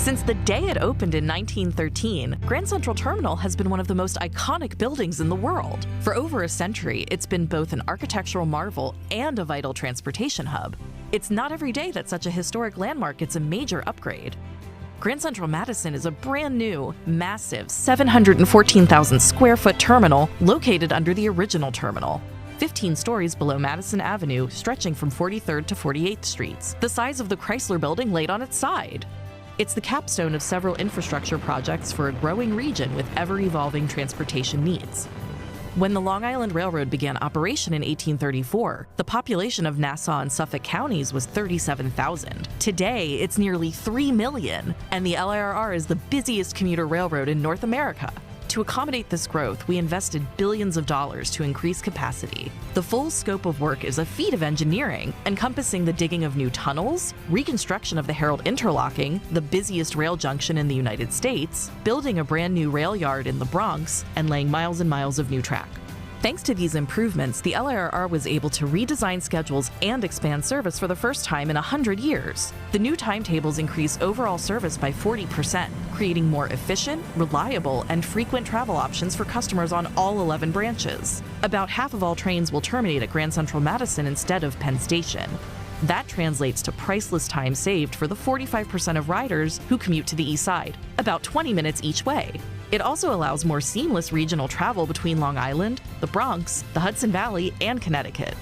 Since the day it opened in 1913, Grand Central Terminal has been one of the most iconic buildings in the world. For over a century, it's been both an architectural marvel and a vital transportation hub. It's not every day that such a historic landmark gets a major upgrade. Grand Central Madison is a brand new, massive 714,000 square foot terminal located under the original terminal, 15 stories below Madison Avenue, stretching from 43rd to 48th Streets, the size of the Chrysler Building laid on its side. It's the capstone of several infrastructure projects for a growing region with ever-evolving transportation needs. When the Long Island Railroad began operation in 1834, the population of Nassau and Suffolk counties was 37,000. Today, it's nearly 3 million, and the LIRR is the busiest commuter railroad in North America. To accommodate this growth, we invested billions of dollars to increase capacity. The full scope of work is a feat of engineering, encompassing the digging of new tunnels, reconstruction of the Herald Interlocking, the busiest rail junction in the United States, building a brand new rail yard in the Bronx, and laying miles and miles of new track. Thanks to these improvements, the LIRR was able to redesign schedules and expand service for the first time in 100 years. The new timetables increase overall service by 40%, creating more efficient, reliable, and frequent travel options for customers on all 11 branches. About half of all trains will terminate at Grand Central Madison instead of Penn Station. That translates to priceless time saved for the 45% of riders who commute to the east side, about 20 minutes each way. It also allows more seamless regional travel between Long Island, the Bronx, the Hudson Valley, and Connecticut.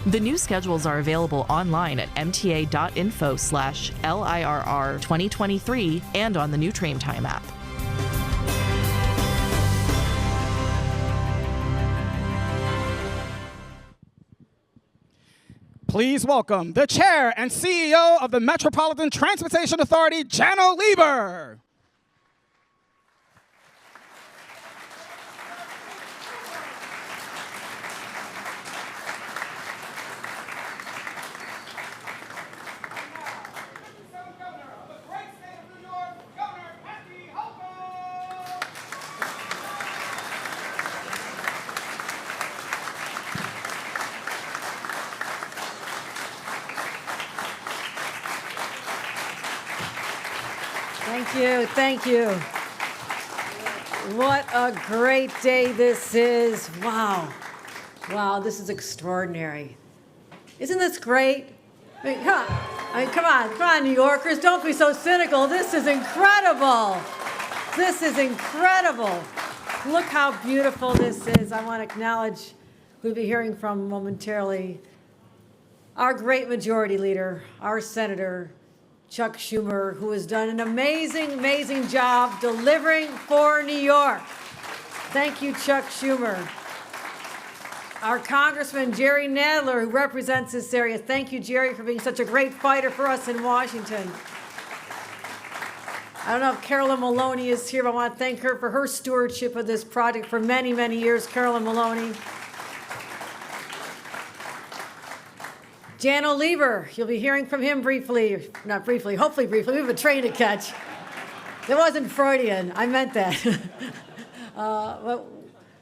The new schedules are available online at mta.info/LIRR 2023 and on the new Train Time app. Please welcome the Chair and CEO of the Metropolitan Transportation Authority, Janno Lieber. Thank you. What a great day this is. Wow, this is extraordinary. Isn't this great? Come on, New Yorkers, don't be so cynical. This is incredible. Look how beautiful this is. I want to acknowledge, we'll be hearing from momentarily, our great majority leader, our Senator, Chuck Schumer, who has done an amazing job delivering for New York. Thank you, Chuck Schumer. Our Congressman, Jerry Nadler, who represents this area. Thank you, Jerry, for being such a great fighter for us in Washington. I don't know if Carolyn Maloney is here, but I want to thank her for her stewardship of this project for many years, Carolyn Maloney. Janno Lieber, you'll be hearing from him briefly, not briefly, hopefully briefly. We have a train to catch. It wasn't Freudian, I meant that. But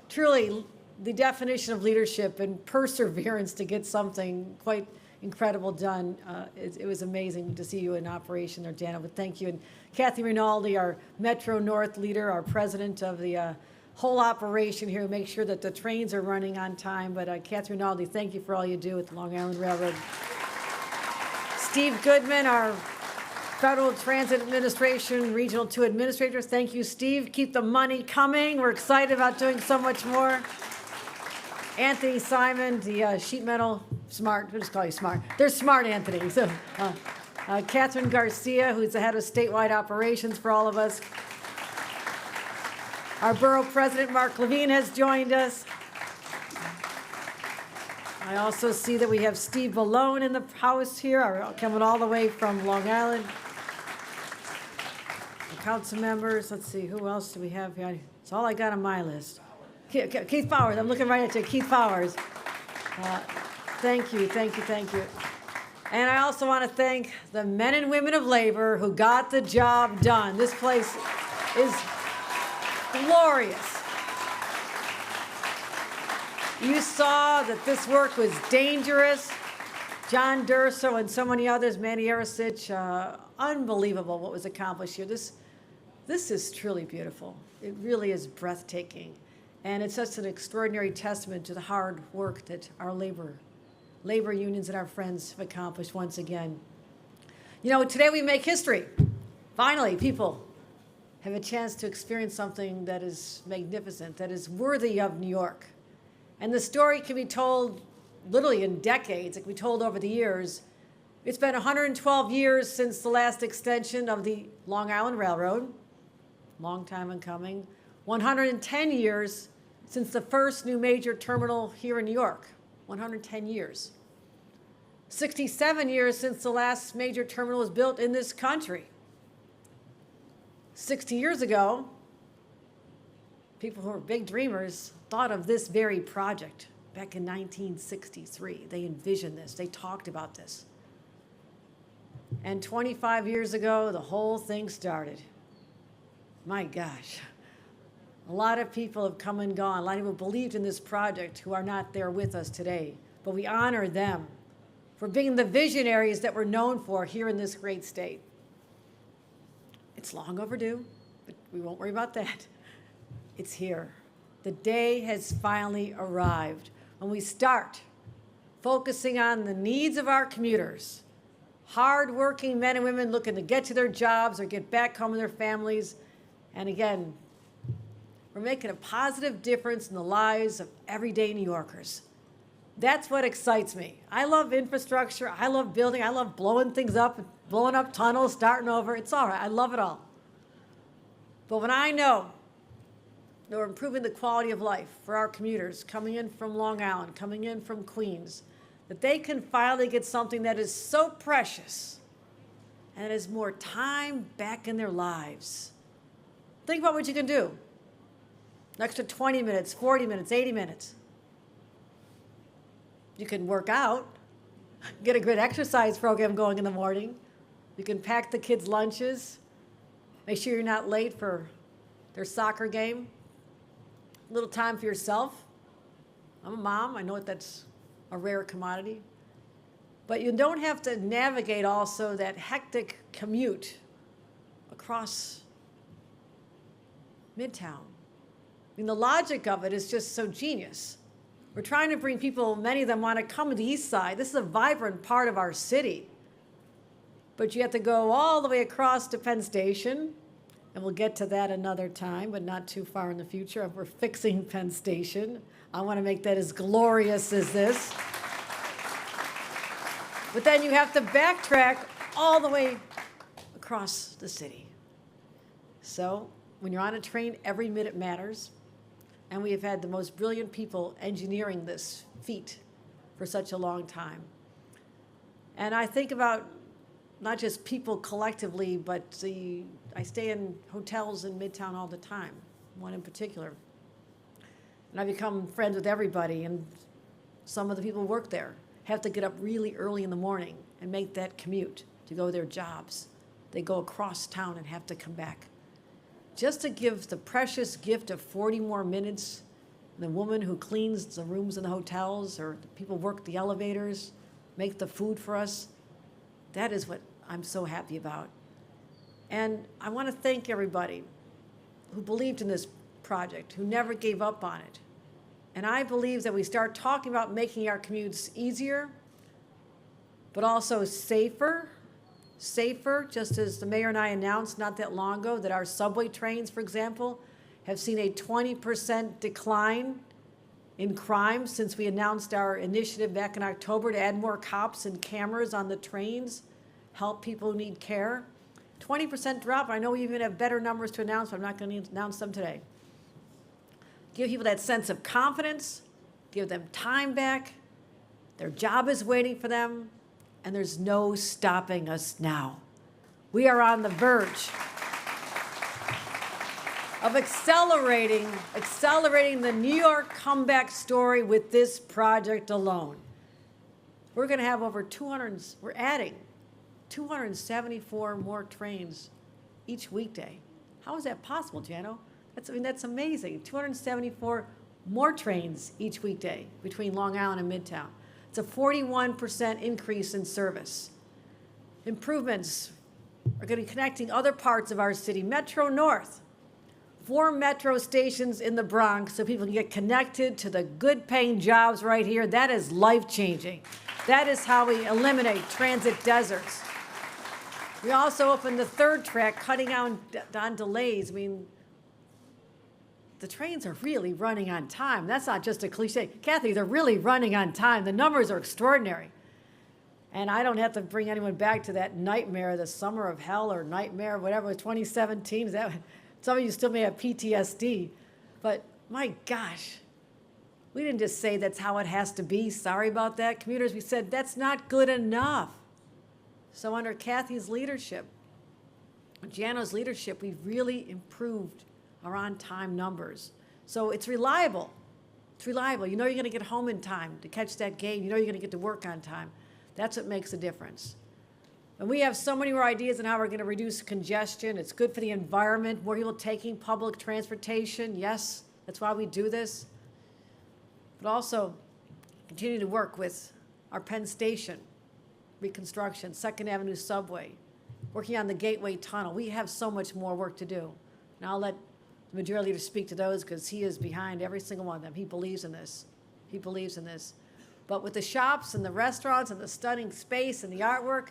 truly, the definition of leadership and perseverance to get something quite incredible done. It was amazing to see you in operation there, Janno, but thank you. And Kathy Rinaldi, our Metro North leader, our president of the whole operation here to make sure that the trains are running on time. But Kathy Rinaldi, thank you for all you do with the Long Island Railroad. Steve Goodman, our Federal Transit Administration Regional 2 Administrator. Thank you, Steve. Keep the money coming. We're excited about doing so much more. Anthony Simon, the sheet metal smart. We'll just call you smart. They're smart, Anthony. So, Catherine Garcia, who's the head of statewide operations for all of us. Our borough president, Mark Levine, has joined us. I also see that we have Steve Ballone in the house here, coming all the way from Long Island. The council members, let's see, who else do we have here? It's all I got on my list. Keith Powers, I'm looking right at you, Keith Powers. Thank you. And I also want to thank the men and women of labor who got the job done. This place is glorious. You saw that this work was dangerous. John Durso and so many others, Manny Arasich, unbelievable what was accomplished here. This is truly beautiful. It really is breathtaking. And it's such an extraordinary testament to the hard work that our labor unions and our friends have accomplished once again. You know, today we make history. Finally, people have a chance to experience something that is magnificent, that is worthy of New York. And the story can be told literally in decades. It can be told over the years. It's been 112 years since the last extension of the Long Island Railroad, long time in coming. 110 years since the first new major terminal here in New York, 110 years. 67 years since the last major terminal was built in this country. 60 years ago, people who were big dreamers thought of this very project back in 1963. They envisioned this, they talked about this. And 25 years ago, the whole thing started. My gosh. A lot of people have come and gone. A lot of people believed in this project who are not there with us today. But we honor them for being the visionaries that we're known for here in this great state. It's long overdue, but we won't worry about that. It's here. The day has finally arrived when we start focusing on the needs of our commuters, hardworking men and women looking to get to their jobs or get back home to their families. And again, we're making a positive difference in the lives of everyday New Yorkers. That's what excites me. I love infrastructure. I love building. I love blowing things up, blowing up tunnels, starting over. It's all right. I love it all. But when I know that we're improving the quality of life for our commuters coming in from Long Island, coming in from Queens, that they can finally get something that is so precious and that is more time back in their lives. Think about what you can do. An extra 20 minutes, 40 minutes, 80 minutes. You can work out, get a good exercise program going in the morning. You can pack the kids' lunches, make sure you're not late for their soccer game. A little time for yourself. I'm a mom, I know that's a rare commodity. But you don't have to navigate also that hectic commute across Midtown. I mean, the logic of it is just so genius. We're trying to bring people, many of them want to come to the East Side. This is a vibrant part of our city. But you have to go all the way across to Penn Station, and we'll get to that another time, but not too far in the future. We're fixing Penn Station. I want to make that as glorious as this. But then you have to backtrack all the way across the city. So when you're on a train, every minute matters. And we have had the most brilliant people engineering this feat for such a long time. And I think about not just people collectively, but I stay in hotels in Midtown all the time, one in particular. And I become friends with everybody, and some of the people who work there have to get up really early in the morning and make that commute to go to their jobs. They go across town and have to come back. Just to give the precious gift of 40 more minutes, the woman who cleans the rooms in the hotels or the people who work the elevators, make the food for us, that is what I'm so happy about. And I want to thank everybody who believed in this project, who never gave up on it. And I believe that we start talking about making our commutes easier, but also safer, just as the mayor and I announced not that long ago that our subway trains, for example, have seen a 20% decline in crime since we announced our initiative back in October to add more cops and cameras on the trains, help people who need care. 20% drop. I know we even have better numbers to announce, but I'm not going to announce them today. Give people that sense of confidence, give them time back. Their job is waiting for them, and there's no stopping us now. We are on the verge of accelerating the New York comeback story with this project alone. We're going to have we're adding 274 more trains each weekday. How is that possible, Janno? That's amazing. 274 more trains each weekday between Long Island and Midtown. It's a 41% increase in service. Improvements are going to be connecting other parts of our city. Metro North, 4 metro stations in the Bronx so people can get connected to the good-paying jobs right here. That is life-changing. That is how we eliminate transit deserts. We also opened the 3rd track, cutting down on delays. I mean, the trains are really running on time. That's not just a cliche. Kathy, they're really running on time. The numbers are extraordinary. And I don't have to bring anyone back to that nightmare, the summer of hell or nightmare, whatever, 2017. Is that, some of you still may have PTSD. But my gosh, we didn't just say that's how it has to be. Sorry about that. Commuters, we said that's not good enough. So under Kathy's leadership, Janno's leadership, we've really improved our on-time numbers. So it's reliable. It's reliable. You know you're going to get home in time to catch that game. You know you're going to get to work on time. That's what makes a difference. And we have so many more ideas on how we're going to reduce congestion. It's good for the environment, more people taking public transportation. Yes, that's why we do this. But also continue to work with our Penn Station reconstruction, 2nd Avenue subway, working on the Gateway Tunnel. We have so much more work to do. And I'll let the majority leader speak to those because he is behind every single one of them. He believes in this. He believes in this. But with the shops and the restaurants and the stunning space and the artwork,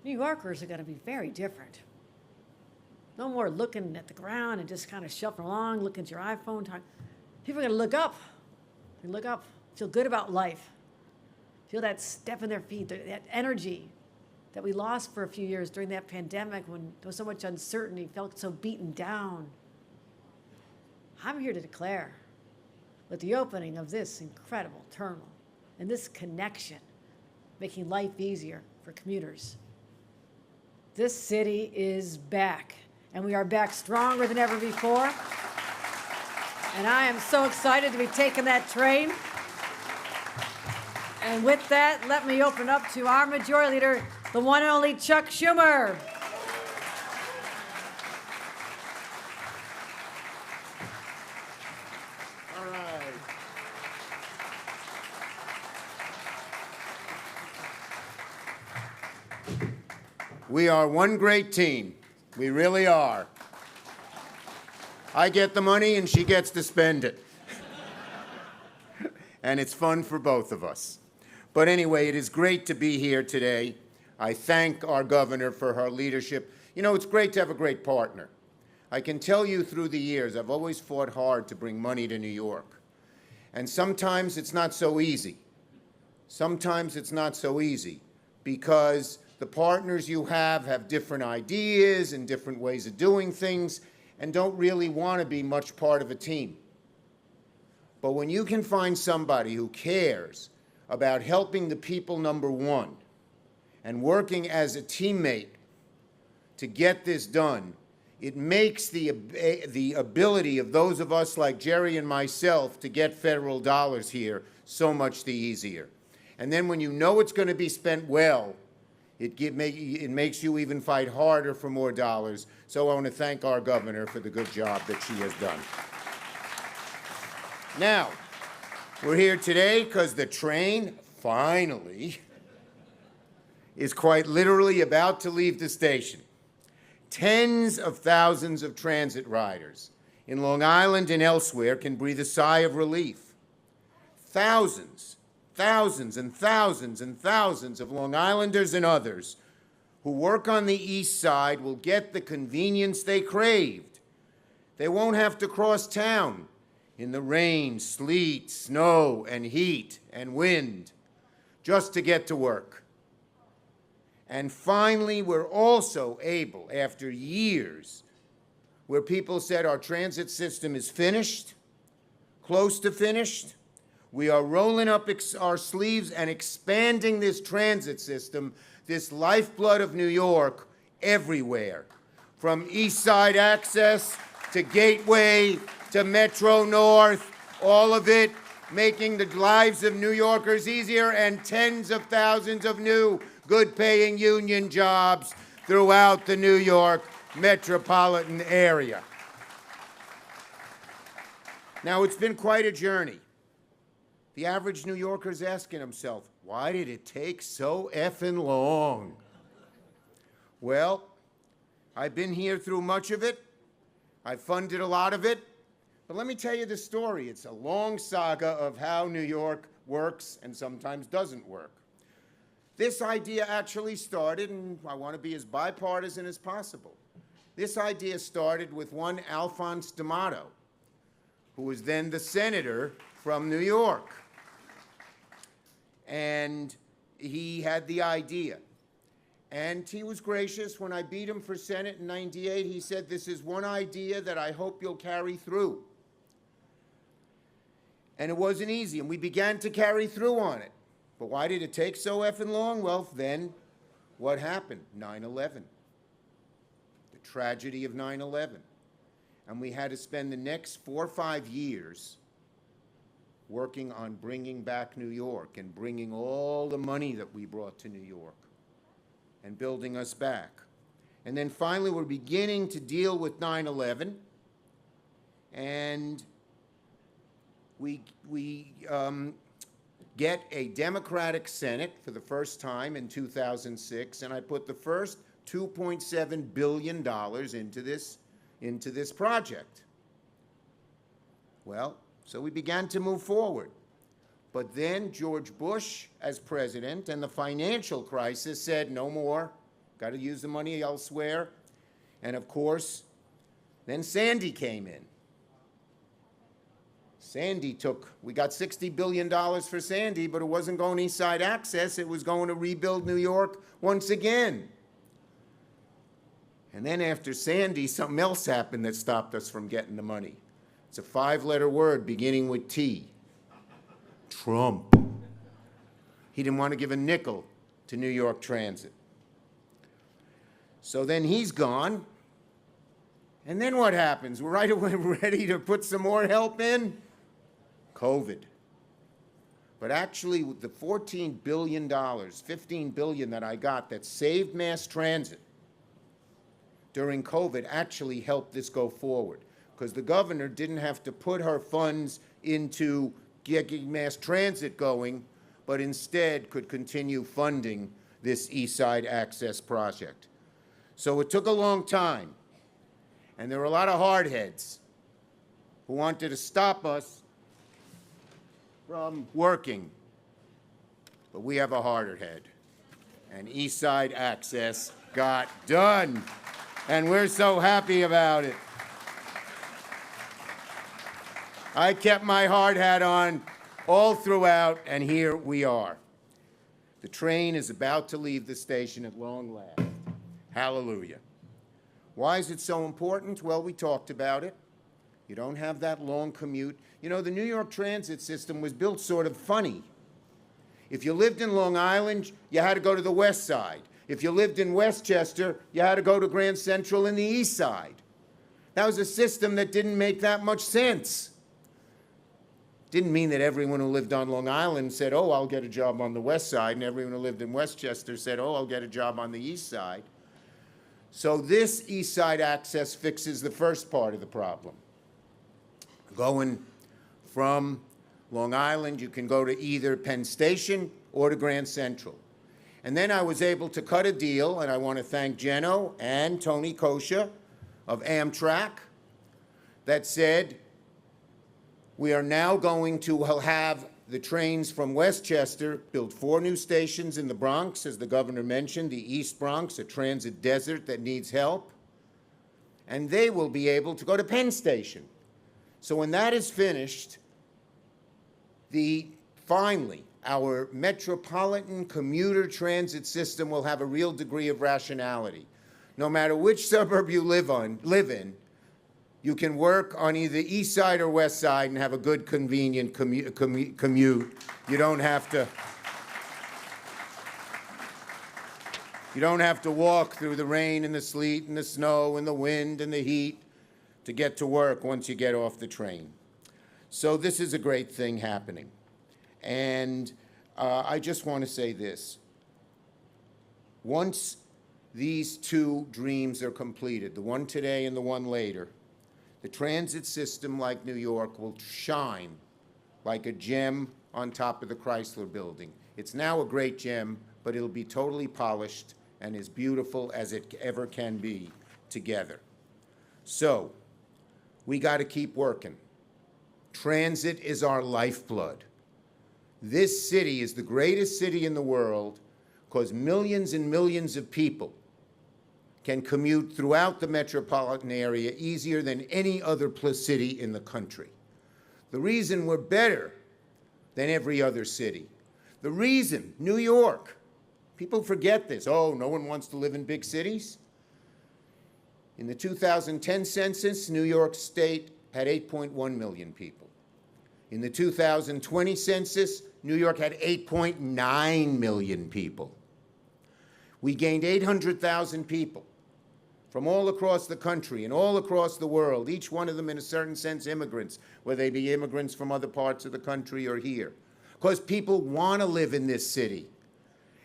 New Yorkers are going to be very different. No more looking at the ground and just kind of shuffling along, looking at your iPhone. People are going to look up. They look up, feel good about life, feel that step in their feet, that energy that we lost for a few years during that pandemic when there was so much uncertainty, felt so beaten down. I'm here to declare, with the opening of this incredible terminal and this connection, making life easier for commuters, this city is back, and we are back stronger than ever before. And I am so excited to be taking that train. And with that, let me open up to our majority leader, the one and only Chuck Schumer. All right. We are one great team. We really are. I get the money and she gets to spend it. And it's fun for both of us. But anyway, it is great to be here today. I thank our governor for her leadership. You know, it's great to have a great partner. I can tell you through the years, I've always fought hard to bring money to New York. And sometimes it's not so easy. Sometimes it's not so easy because the partners you have different ideas and different ways of doing things and don't really want to be much part of a team. But when you can find somebody who cares about helping the people, number one, and working as a teammate to get this done, it makes the ability of those of us like Jerry and myself to get federal dollars here so much the easier. And then when you know it's going to be spent well, it makes you even fight harder for more dollars. So I want to thank our governor for the good job that she has done. Now, we're here today because the train, finally, is quite literally about to leave the station. Tens of thousands of transit riders in Long Island and elsewhere can breathe a sigh of relief. Thousands and thousands and thousands of Long Islanders and others who work on the East Side will get the convenience they craved. They won't have to cross town in the rain, sleet, snow, and heat and wind just to get to work. And finally, we're also able, after years where people said our transit system is finished, close to finished, we are rolling up our sleeves and expanding this transit system, this lifeblood of New York, everywhere. From East Side Access to Gateway to Metro North, all of it making the lives of New Yorkers easier and tens of thousands of new good-paying union jobs throughout the New York metropolitan area. Now, it's been quite a journey. The average New Yorker is asking himself, Why did it take so effing long? Well, I've been here through much of it. I've funded a lot of it. But let me tell you the story. It's a long saga of how New York works and sometimes doesn't work. This idea actually started, and I want to be as bipartisan as possible. This idea started with one Alphonse D'Amato, who was then the senator from New York. And he had the idea. And he was gracious. When I beat him for Senate in '98, he said, "This is one idea that I hope you'll carry through." And it wasn't easy, and we began to carry through on it. But why did it take so effing long? Well, then what happened? 9/11. The tragedy of 9/11. And we had to spend the next 4 or 5 years working on bringing back New York and bringing all the money that we brought to New York and building us back. And then finally, we're beginning to deal with 9/11, and we get a Democratic Senate for the first time in 2006, and I put the first $2.7 billion into this project. Well, so we began to move forward. But then George Bush, as president, and the financial crisis said, no more, got to use the money elsewhere. And of course, then Sandy came in. We got $60 billion for Sandy, but it wasn't going East Side Access, it was going to rebuild New York once again. And then after Sandy, something else happened that stopped us from getting the money. It's a 5-letter word beginning with T. Trump. He didn't want to give a nickel to New York Transit. So then he's gone. And then what happens? We're right away ready to put some more help in. COVID. But actually, with the $14 billion, $15 billion that I got that saved mass transit during COVID actually helped this go forward. Because the governor didn't have to put her funds into getting mass transit going, but instead could continue funding this East Side Access project. So it took a long time. And there were a lot of hardheads who wanted to stop us from working. But we have a harder head. And East Side Access got done. And we're so happy about it. I kept my hard hat on all throughout, and here we are. The train is about to leave the station at long last. Hallelujah. Why is it so important? Well, we talked about it. You don't have that long commute. You know, the New York transit system was built sort of funny. If you lived in Long Island, you had to go to the west side. If you lived in Westchester, you had to go to Grand Central in the east side. That was a system that didn't make that much sense. Didn't mean that everyone who lived on Long Island said, oh, I'll get a job on the west side, and everyone who lived in Westchester said, oh, I'll get a job on the east side. So this East Side Access fixes the first part of the problem. Going from Long Island, you can go to either Penn Station or to Grand Central. And then I was able to cut a deal, and I want to thank Janno and Tony Kosha of Amtrak that said, we are now going to have the trains from Westchester build 4 new stations in the Bronx, as the governor mentioned, the East Bronx, a transit desert that needs help. And they will be able to go to Penn Station. So when that is finished, finally, our metropolitan commuter transit system will have a real degree of rationality. No matter which suburb you live in, you can work on either east side or west side and have a good, convenient commute. You don't have to walk through the rain and the sleet and the snow and the wind and the heat to get to work once you get off the train. So this is a great thing happening. And I just want to say this. Once these 2 dreams are completed, the one today and the one later, the transit system like New York will shine like a gem on top of the Chrysler Building. It's now a great gem, but it'll be totally polished and as beautiful as it ever can be together. So, we got to keep working. Transit is our lifeblood. This city is the greatest city in the world because millions and millions of people can commute throughout the metropolitan area easier than any other city in the country. The reason we're better than every other city. The reason, New York, people forget this. Oh, no one wants to live in big cities? In the 2010 census, New York State had 8.1 million people. In the 2020 census, New York had 8.9 million people. We gained 800,000 people from all across the country and all across the world, each one of them in a certain sense immigrants, whether they be immigrants from other parts of the country or here. Because people want to live in this city.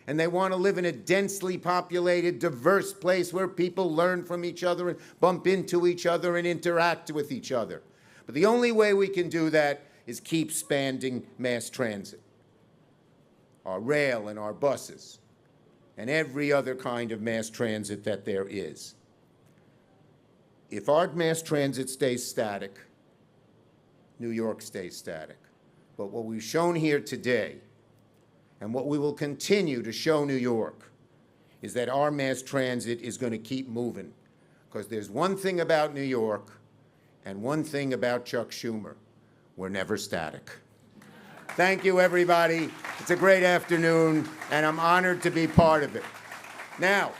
And they want to live in a densely populated, diverse place where people learn from each other and bump into each other and interact with each other. But the only way we can do that is keep expanding mass transit, our rail and our buses, and every other kind of mass transit that there is. If our mass transit stays static, New York stays static. But what we've shown here today, and what we will continue to show New York, is that our mass transit is going to keep moving. Because there's one thing about New York and one thing about Chuck Schumer: we're never static. Thank you, everybody. It's a great afternoon, and I'm honored to be part of it. Now,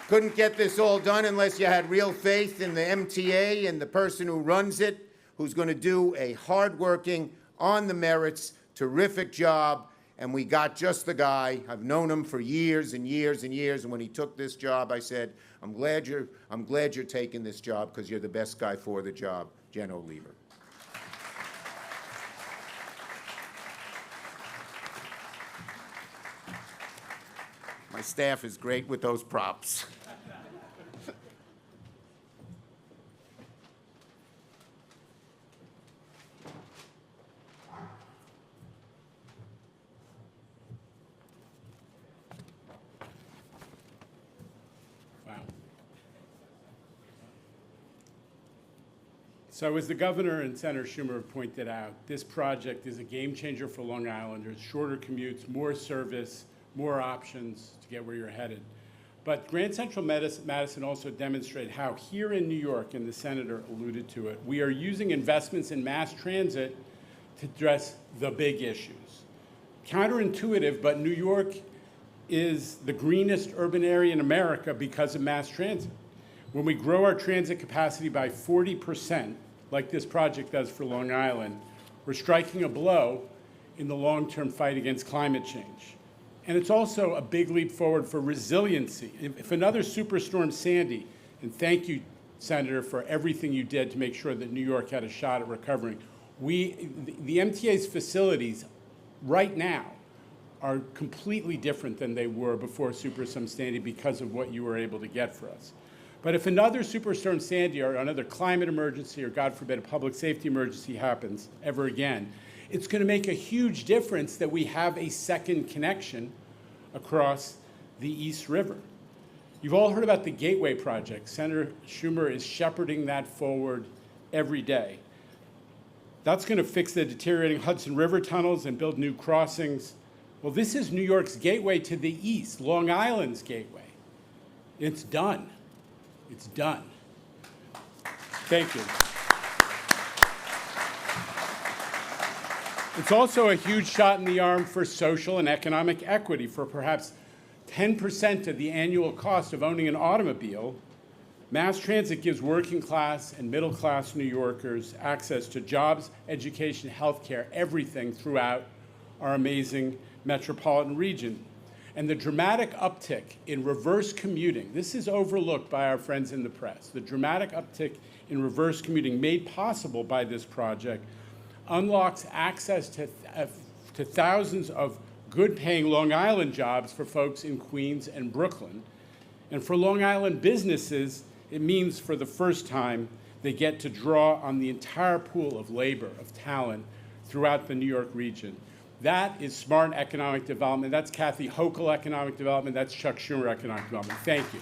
couldn't get this all done unless you had real faith in the MTA and the person who runs it, who's going to do a hardworking, on the merits, terrific job. And we got just the guy. I've known him for years and years and years. And when he took this job, I said, I'm glad you're taking this job because you're the best guy for the job, Janno Lieber. My staff is great with those props. So as the governor and Senator Schumer have pointed out, this project is a game changer for Long Islanders: shorter commutes, more service, more options to get where you're headed. But Grand Central Madison also demonstrated how here in New York, and the senator alluded to it, we are using investments in mass transit to address the big issues. Counterintuitive, but New York is the greenest urban area in America because of mass transit. When we grow our transit capacity by 40%, like this project does for Long Island, we're striking a blow in the long-term fight against climate change. And it's also a big leap forward for resiliency. If another Superstorm Sandy, and thank you, Senator, for everything you did to make sure that New York had a shot at recovering, the MTA's facilities right now are completely different than they were before Superstorm Sandy because of what you were able to get for us. But if another Superstorm Sandy or another climate emergency or, God forbid, a public safety emergency happens ever again, it's going to make a huge difference that we have a second connection across the East River. You've all heard about the Gateway Project. Senator Schumer is shepherding that forward every day. That's going to fix the deteriorating Hudson River tunnels and build new crossings. Well, this is New York's gateway to the east, Long Island's gateway. It's done. It's done. Thank you. It's also a huge shot in the arm for social and economic equity. For perhaps 10% of the annual cost of owning an automobile, mass transit gives working class and middle class New Yorkers access to jobs, education, healthcare, everything throughout our amazing metropolitan region. And the dramatic uptick in reverse commuting, this is overlooked by our friends in the press, the dramatic uptick in reverse commuting made possible by this project unlocks access to thousands of good-paying Long Island jobs for folks in Queens and Brooklyn. And for Long Island businesses, it means for the first time they get to draw on the entire pool of labor, of talent throughout the New York region. That is smart economic development. That's Kathy Hochul economic development. That's Chuck Schumer economic development. Thank you.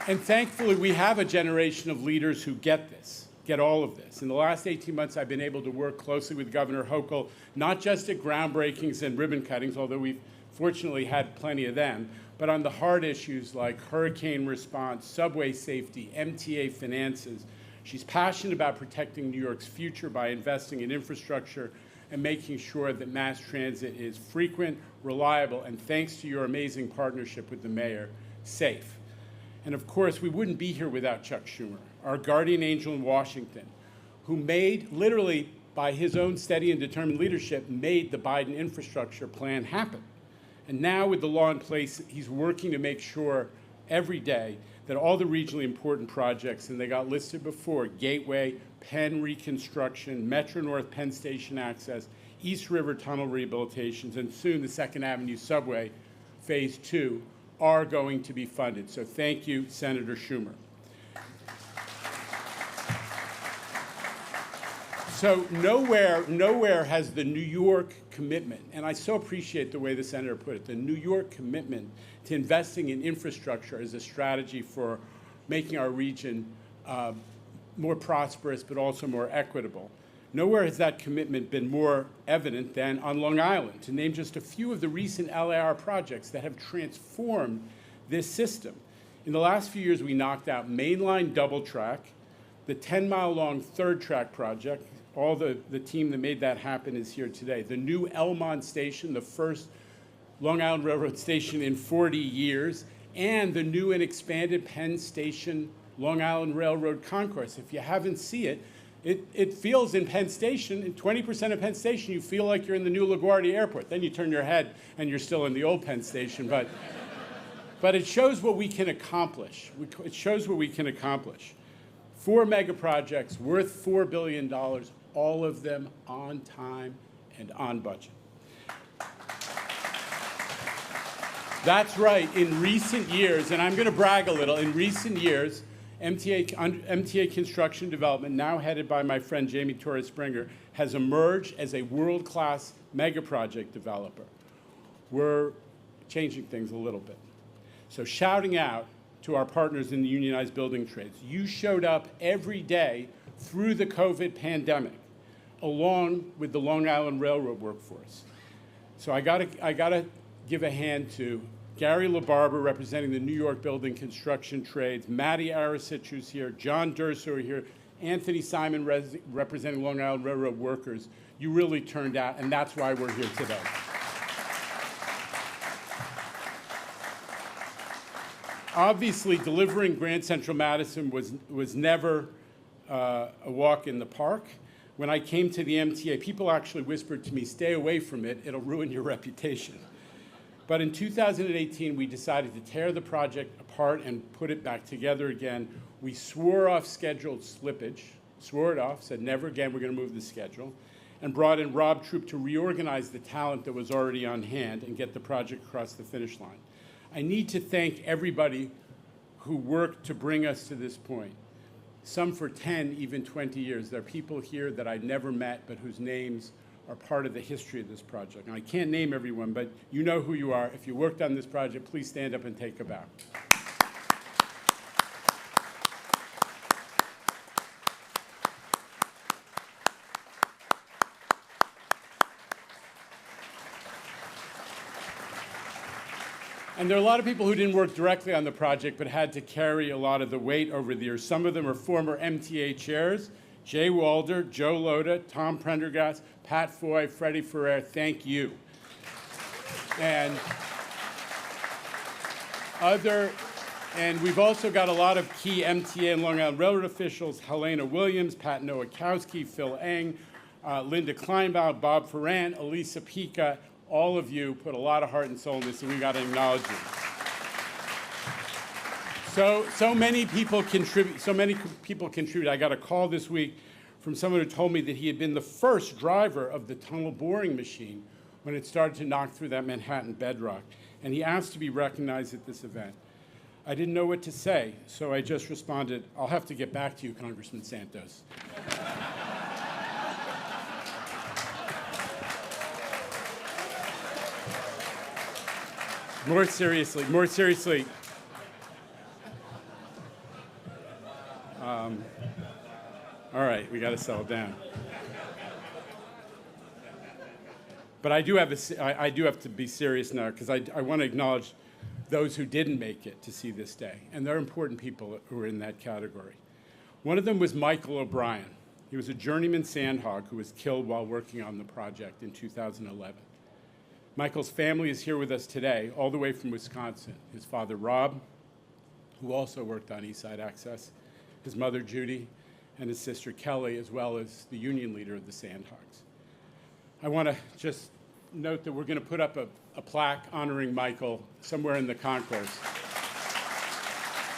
And thankfully, we have a generation of leaders who get this, get all of this. In the last 18 months, I've been able to work closely with Governor Hochul, not just at groundbreakings and ribbon cuttings, although we've fortunately had plenty of them, but on the hard issues like hurricane response, subway safety, MTA finances. She's passionate about protecting New York's future by investing in infrastructure and making sure that mass transit is frequent, reliable, and thanks to your amazing partnership with the mayor, safe. And of course, we wouldn't be here without Chuck Schumer, our guardian angel in Washington, who made, literally by his own steady and determined leadership, made the Biden infrastructure plan happen. And now with the law in place, he's working to make sure every day that all the regionally important projects, and they got listed before, Gateway, Penn reconstruction, Metro North Penn Station access, East River Tunnel rehabilitations, and soon the 2nd Avenue Subway, Phase 2, are going to be funded. So thank you, Senator Schumer. So nowhere has the New York commitment, and I so appreciate the way the senator put it, the New York commitment to investing in infrastructure as a strategy for making our region more prosperous but also more equitable. Nowhere has that commitment been more evident than on Long Island, to name just a few of the recent LIRR projects that have transformed this system. In the last few years, we knocked out mainline double track, the 10-mile-long third track project. All the team that made that happen is here today. The new Elmont Station, the first Long Island Railroad station in 40 years, and the new and expanded Penn Station Long Island Railroad Concourse. If you haven't seen it, it feels in Penn Station, in 20% of Penn Station, you feel like you're in the new LaGuardia Airport. Then you turn your head and you're still in the old Penn Station. But it shows what we can accomplish. It shows what we can accomplish. 4 mega projects worth $4 billion, all of them on time and on budget. That's right. In recent years, and I'm going to brag a little, in recent years, MTA Construction Development, now headed by my friend Jamie Torres Springer, has emerged as a world-class mega project developer. We're changing things a little bit. So shouting out to our partners in the unionized building trades, you showed up every day through the COVID pandemic, along with the Long Island Railroad workforce. So I gotta give a hand to Gary LaBarber, representing the New York building construction trades, Matty Arasich, who's here, John Durso here, Anthony Simon, representing Long Island Railroad workers. You really turned out, and that's why we're here today. Obviously, delivering Grand Central Madison was never a walk in the park. When I came to the MTA, people actually whispered to me, stay away from it, it'll ruin your reputation. But in 2018, we decided to tear the project apart and put it back together again. We swore off scheduled slippage, swore it off, said never again, we're going to move the schedule, and brought in Rob Troop to reorganize the talent that was already on hand and get the project across the finish line. I need to thank everybody who worked to bring us to this point. Some for 10, even 20 years. There are people here that I've never met, but whose names are part of the history of this project. And I can't name everyone, but you know who you are. If you worked on this project, please stand up and take a bow. And there are a lot of people who didn't work directly on the project, but had to carry a lot of the weight over the years. Some of them are former MTA chairs: Jay Walder, Joe Loda, Tom Prendergast, Pat Foy, Freddie Ferrer. Thank you. And we've also got a lot of key MTA and Long Island Railroad officials: Helena Williams, Pat Nowakowski, Phil Eng, Linda Kleinbaum, Bob Ferrand, Elisa Pica. All of you put a lot of heart and soul in this, and we've got to acknowledge you. So many people contribute. I got a call this week from someone who told me that he had been the first driver of the tunnel boring machine when it started to knock through that Manhattan bedrock, and he asked to be recognized at this event. I didn't know what to say, so I just responded, I'll have to get back to you, Congressman Santos. More seriously. All right, we got to settle down. But I do have to be serious now, because I want to acknowledge those who didn't make it to see this day, and there are important people who are in that category. One of them was Michael O'Brien. He was a journeyman sandhog who was killed while working on the project in 2011. Michael's family is here with us today, all the way from Wisconsin. His father, Rob, who also worked on East Side Access, his mother, Judy, and his sister, Kelly, as well as the union leader of the Sandhogs. I want to just note that we're going to put up a plaque honoring Michael somewhere in the concourse.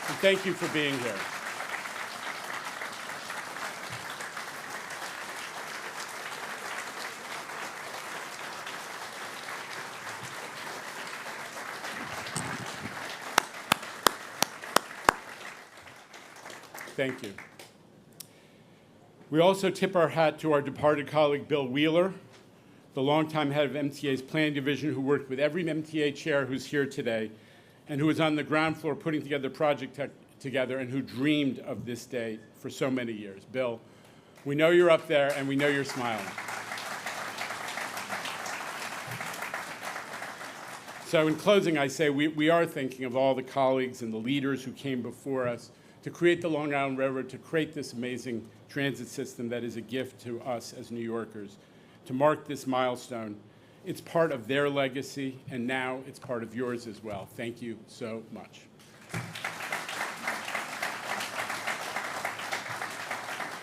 And thank you for being here. Thank you. We also tip our hat to our departed colleague, Bill Wheeler, the longtime head of MTA's planning division, who worked with every MTA chair who's here today, and who was on the ground floor putting together the project together, and who dreamed of this day for so many years. Bill, we know you're up there, and we know you're smiling. So in closing, I say we are thinking of all the colleagues and the leaders who came before us to create the Long Island Railroad, to create this amazing transit system that is a gift to us as New Yorkers, to mark this milestone. It's part of their legacy, and now it's part of yours as well. Thank you so much.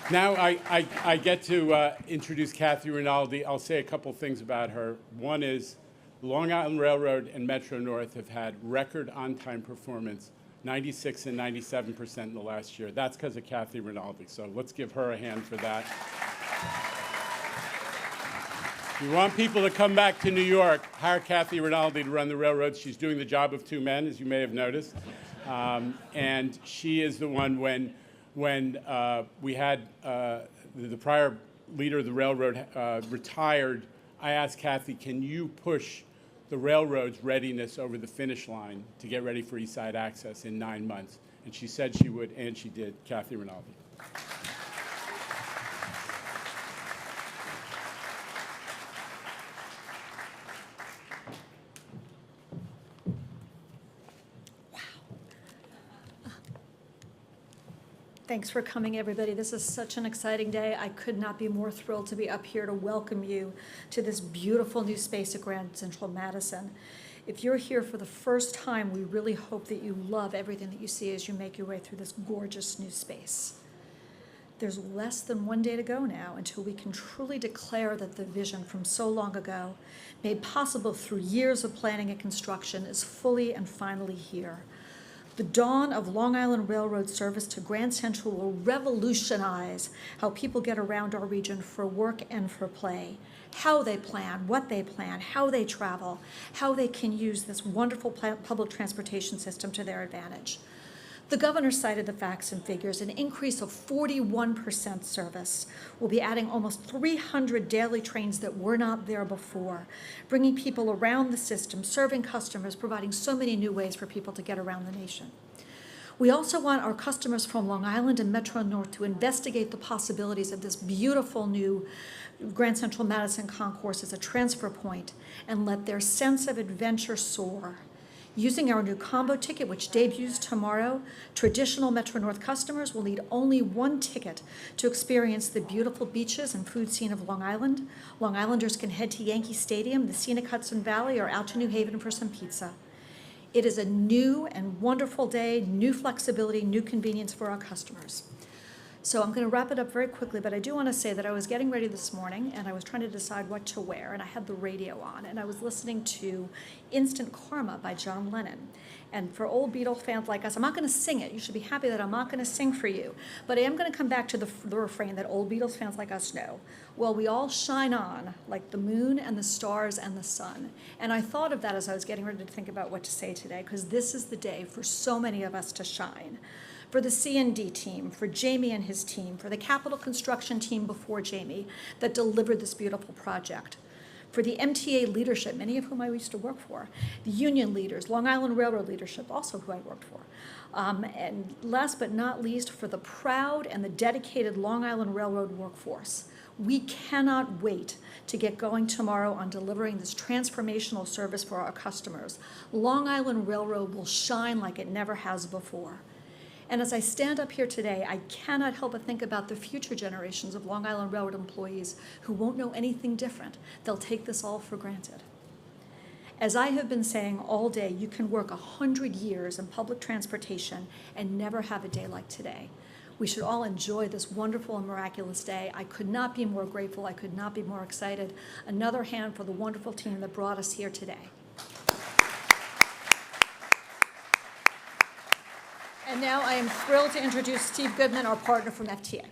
Now I get to introduce Kathy Rinaldi. I'll say a couple things about her. One is Long Island Railroad and Metro North have had record on-time performance, 96 and 97% in the last year. That's because of Kathy Rinaldi, so let's give her a hand for that. If you want people to come back to New York, hire Kathy Rinaldi to run the railroads. She's doing the job of two men, as you may have noticed. And she is the one when we had the prior leader of the railroad retired, I asked Kathy, can you push the railroad's readiness over the finish line to get ready for East Side Access in 9 months? And she said she would, and she did. Kathy Rinaldi. Thanks for coming, everybody. This is such an exciting day. I could not be more thrilled to be up here to welcome you to this beautiful new space at Grand Central Madison. If you're here for the first time, we really hope that you love everything that you see as you make your way through this gorgeous new space. There's less than 1 day to go now until we can truly declare that the vision from so long ago, made possible through years of planning and construction, is fully and finally here. The dawn of Long Island Railroad service to Grand Central will revolutionize how people get around our region for work and for play, how they plan, what they plan, how they travel, how they can use this wonderful public transportation system to their advantage. The governor cited the facts and figures. An increase of 41% service. We'll be adding almost 300 daily trains that were not there before, bringing people around the system, serving customers, providing so many new ways for people to get around the nation. We also want our customers from Long Island and Metro North to investigate the possibilities of this beautiful new Grand Central Madison concourse as a transfer point and let their sense of adventure soar. Using our new combo ticket, which debuts tomorrow, traditional Metro North customers will need only one ticket to experience the beautiful beaches and food scene of Long Island. Long Islanders can head to Yankee Stadium, the scenic Hudson Valley, or out to New Haven for some pizza. It is a new and wonderful day, new flexibility, new convenience for our customers. So I'm going to wrap it up very quickly, but I do want to say that I was getting ready this morning and I was trying to decide what to wear, and I had the radio on and I was listening to Instant Karma by John Lennon. And for old Beatles fans like us, I'm not going to sing it. You should be happy that I'm not going to sing for you. But I am going to come back to the refrain that old Beatles fans like us know. Well, we all shine on like the moon and the stars and the sun. And I thought of that as I was getting ready to think about what to say today, because this is the day for so many of us to shine. For the C&D team, for Jamie and his team, for the capital construction team before Jamie that delivered this beautiful project, for the MTA leadership, many of whom I used to work for, the union leaders, Long Island Railroad leadership, also who I worked for. And last but not least, for the proud and the dedicated Long Island Railroad workforce. We cannot wait to get going tomorrow on delivering this transformational service for our customers. Long Island Railroad will shine like it never has before. And as I stand up here today, I cannot help but think about the future generations of Long Island Railroad employees who won't know anything different. They'll take this all for granted. As I have been saying all day, you can work 100 years in public transportation and never have a day like today. We should all enjoy this wonderful and miraculous day. I could not be more grateful. I could not be more excited. Another hand for the wonderful team that brought us here today. And now I am thrilled to introduce Steve Goodman, our partner from FTA.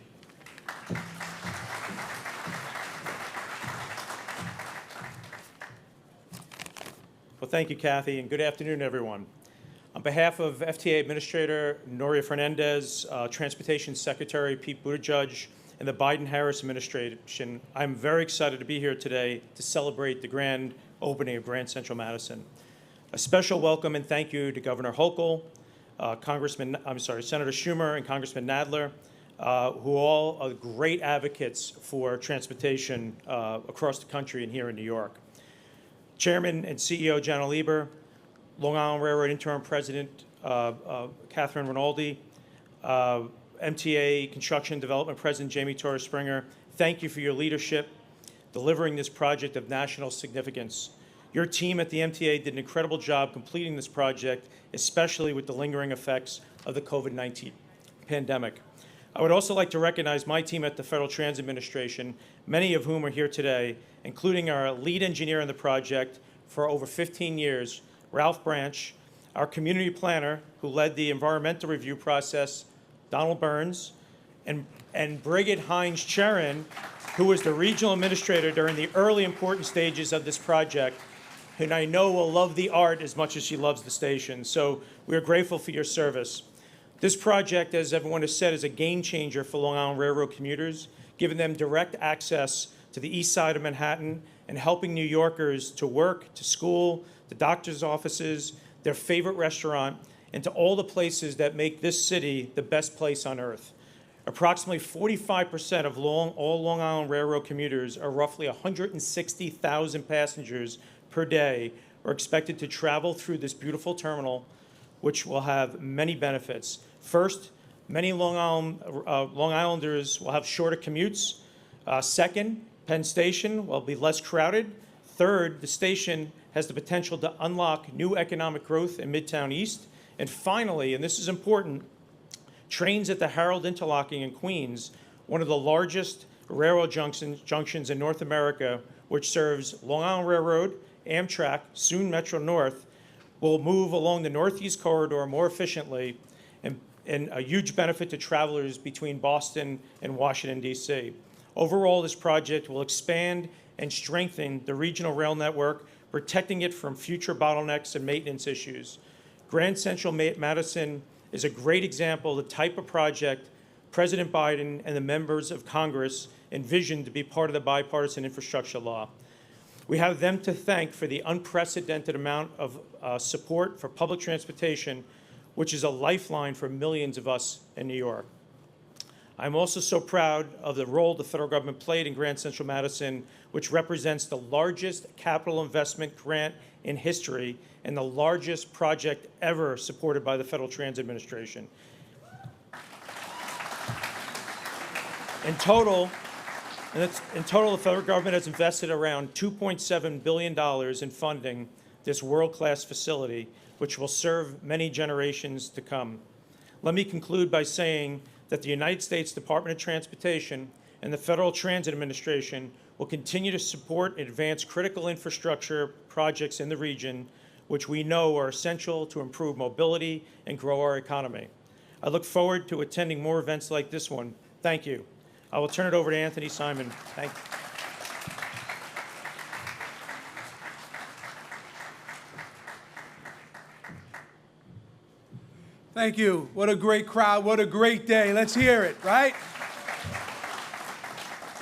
Well, thank you, Kathy, and good afternoon, everyone. On behalf of FTA Administrator Noria Fernandez, Transportation Secretary Pete Buttigieg, and the Biden-Harris administration, I'm very excited to be here today to celebrate the grand opening of Grand Central Madison. A special welcome and thank you to Governor Hochul, Senator Schumer and Congressman Nadler, who all are great advocates for transportation across the country and here in New York. Chairman and CEO Janno Lieber, Long Island Railroad Interim President Catherine Rinaldi, MTA Construction Development President Jamie Torres Springer, thank you for your leadership delivering this project of national significance. Your team at the MTA did an incredible job completing this project, especially with the lingering effects of the COVID-19 pandemic. I would also like to recognize my team at the Federal Transit Administration, many of whom are here today, including our lead engineer on the project for over 15 years, Ralph Branch, our community planner who led the environmental review process, Donald Burns, and Brigid Hines-Cherin, who was the regional administrator during the early important stages of this project, and I know will love the art as much as she loves the station. So we are grateful for your service. This project, as everyone has said, is a game changer for Long Island Railroad commuters, giving them direct access to the east side of Manhattan and helping New Yorkers to work, to school, to doctor's offices, their favorite restaurant, and to all the places that make this city the best place on earth. Approximately 45% of all Long Island Railroad commuters, or roughly 160,000 passengers per day, are expected to travel through this beautiful terminal, which will have many benefits. First, many Long Islanders will have shorter commutes. Second, Penn Station will be less crowded. Third, the station has the potential to unlock new economic growth in Midtown East. And finally, and this is important, trains at the Harold Interlocking in Queens, one of the largest railroad junctions in North America, which serves Long Island Railroad, Amtrak, soon Metro North, will move along the Northeast Corridor more efficiently and a huge benefit to travelers between Boston and Washington, D.C. Overall, this project will expand and strengthen the regional rail network, protecting it from future bottlenecks and maintenance issues. Grand Central Madison is a great example of the type of project President Biden and the members of Congress envisioned to be part of the bipartisan infrastructure law. We have them to thank for the unprecedented amount of support for public transportation, which is a lifeline for millions of us in New York. I'm also so proud of the role the federal government played in Grand Central Madison, which represents the largest capital investment grant in history and the largest project ever supported by the Federal Transit Administration. In total, the federal government has invested around $2.7 billion in funding this world-class facility, which will serve many generations to come. Let me conclude by saying that the United States Department of Transportation and the Federal Transit Administration will continue to support and advance critical infrastructure projects in the region, which we know are essential to improve mobility and grow our economy. I look forward to attending more events like this one. Thank you. I will turn it over to Anthony Simon. Thank you. Thank you. What a great crowd. What a great day. Let's hear it, right?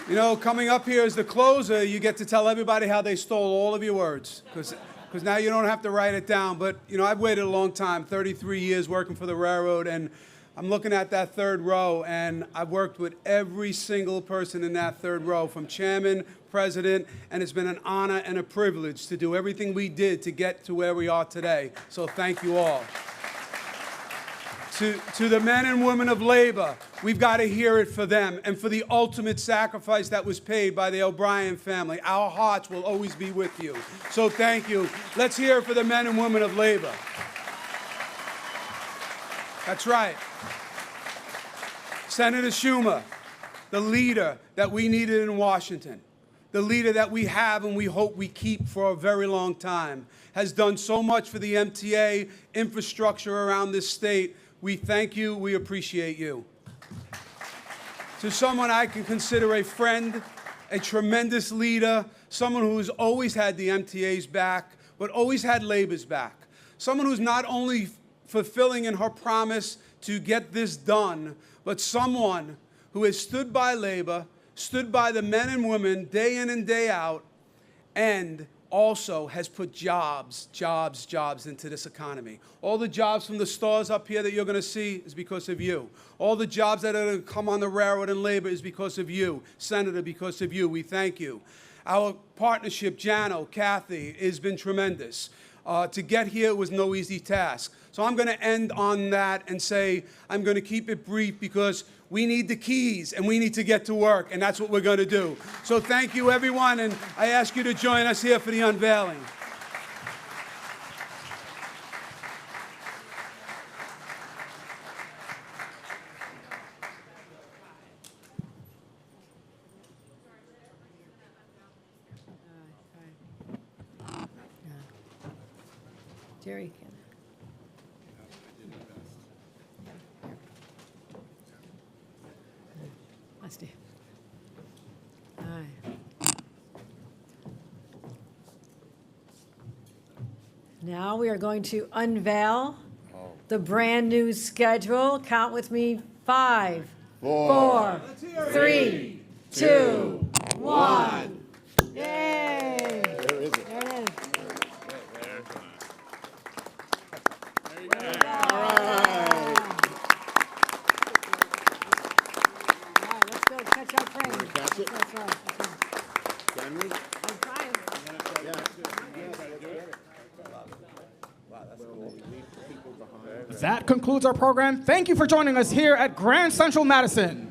You know, coming up here as the closer, you get to tell everybody how they stole all of your words, because now you don't have to write it down. But, you know, I've waited a long time, 33 years working for the railroad, and I'm looking at that third row, and I've worked with every single person in that third row, from chairman, president, and it's been an honor and a privilege to do everything we did to get to where we are today. So thank you all. To the men and women of labor, we've got to hear it for them and for the ultimate sacrifice that was paid by the O'Brien family. Our hearts will always be with you. So thank you. Let's hear it for the men and women of labor. That's right. Senator Schumer, the leader that we needed in Washington, the leader that we have and we hope we keep for a very long time, has done so much for the MTA infrastructure around this state. We thank you. We appreciate you. To someone I can consider a friend, a tremendous leader, someone who's always had the MTA's back, but always had labor's back. Someone who's not only fulfilling in her promise to get this done, but someone who has stood by labor, stood by the men and women day in and day out, and also has put jobs into this economy. All the jobs from the stores up here that you're going to see is because of you. All the jobs that are going to come on the railroad and labor is because of you. Senator, because of you. We thank you. Our partnership, Janno, Kathy, has been tremendous. To get here was no easy task. So I'm going to end on that and say I'm going to keep it brief because we need the keys and we need to get to work, and that's what we're going to do. So thank you, everyone, and I ask you to join us here for the unveiling. Jerry can. Let's do. All right. Now we are going to unveil the brand new schedule. Count with me. 5, 4, 3, 2, 1. Yay! There is it. There it is. Catch it? That's right. Can we? I'm trying. That concludes our program. Thank you for joining us here at Grand Central Madison.